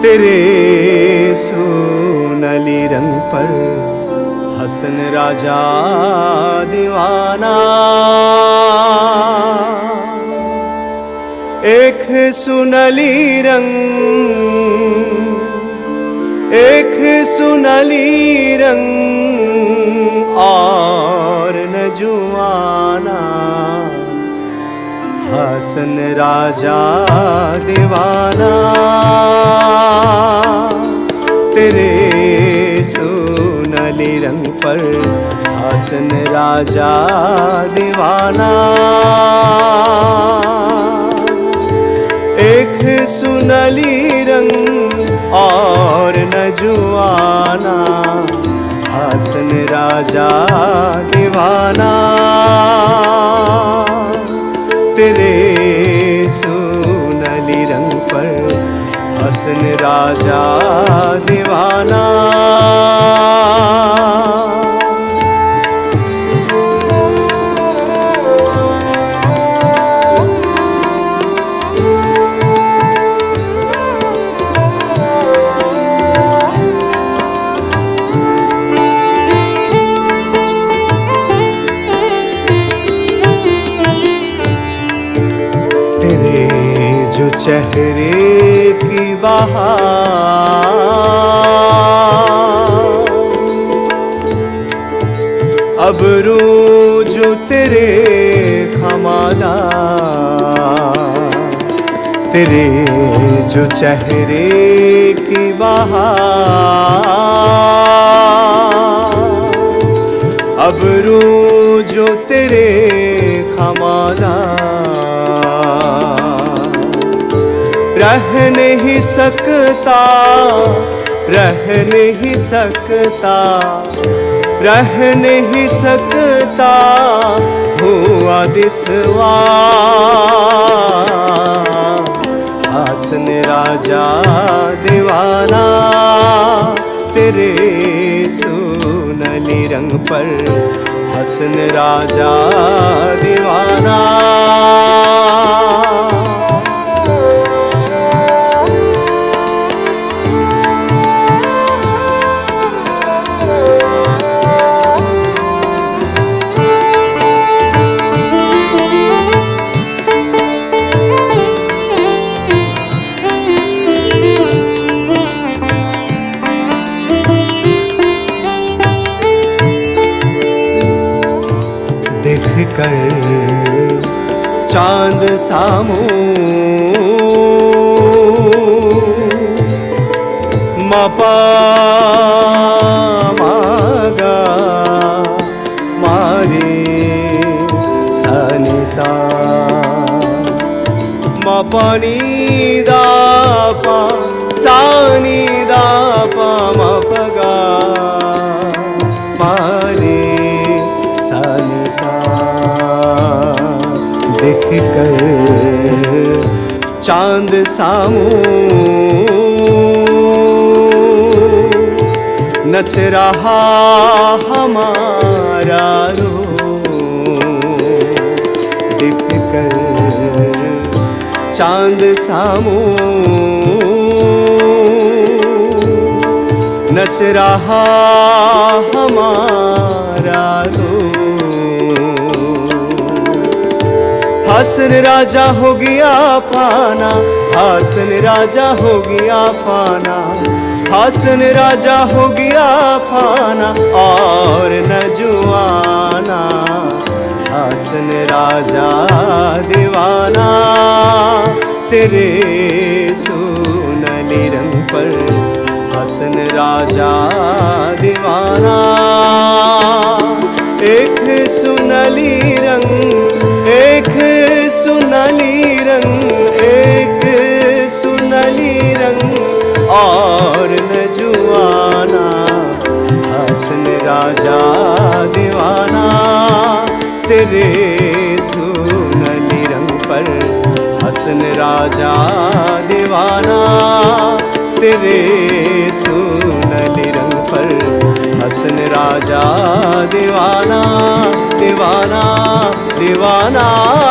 तेरे सोनली रंग पर हसन राजा दीवाना, एक सुनली रंग, एक सुनली रंग और न जुआना, हसन राजा दीवाना। तेरे सोनली रंग पर हसन राजा दीवाना, एक सुनली रंग और न जुआना, हसन राजा दीवाना। तेरे सोनली रंग पर हसन राजा दीवाना। जो चेहरे की बहार, अबरू जो तेरे खमादा, तेरे जो चेहरे की बहार, अबरू जो तेरे खमादा, रह नहीं सकता, रह नहीं सकता, रह नहीं सकता हुआ दिसवा, हसन राजा दीवाना। तेरे सोनली रंग पर हसन राजा दीवाना। देख कर चांद सामू मपा मागा मारे सनी सा मपनी दापा सानी दापा मपगा मारे सनी सा। देख कर चांद सामू नच रहा हमारा रो, देख कर चांद सामू नच रहा हमारा रो। हसन राजा हो गया पाना, हसन राजा हो गया पाना, हसन राजा हो गया पाना और न जुआना, हसन राजा दीवाना। तेरे सोनली रंग पर हसन राजा दीवाना। एक सुनली रंग, एक सुनली रंग, एक सुनली रंग और न जुआना, हसन राजा तेरे सुनहली रंग पर हसन राजा दीवाना, तेरे सुनहली रंग पर हसन राजा दीवाना, दीवाना, दीवाना।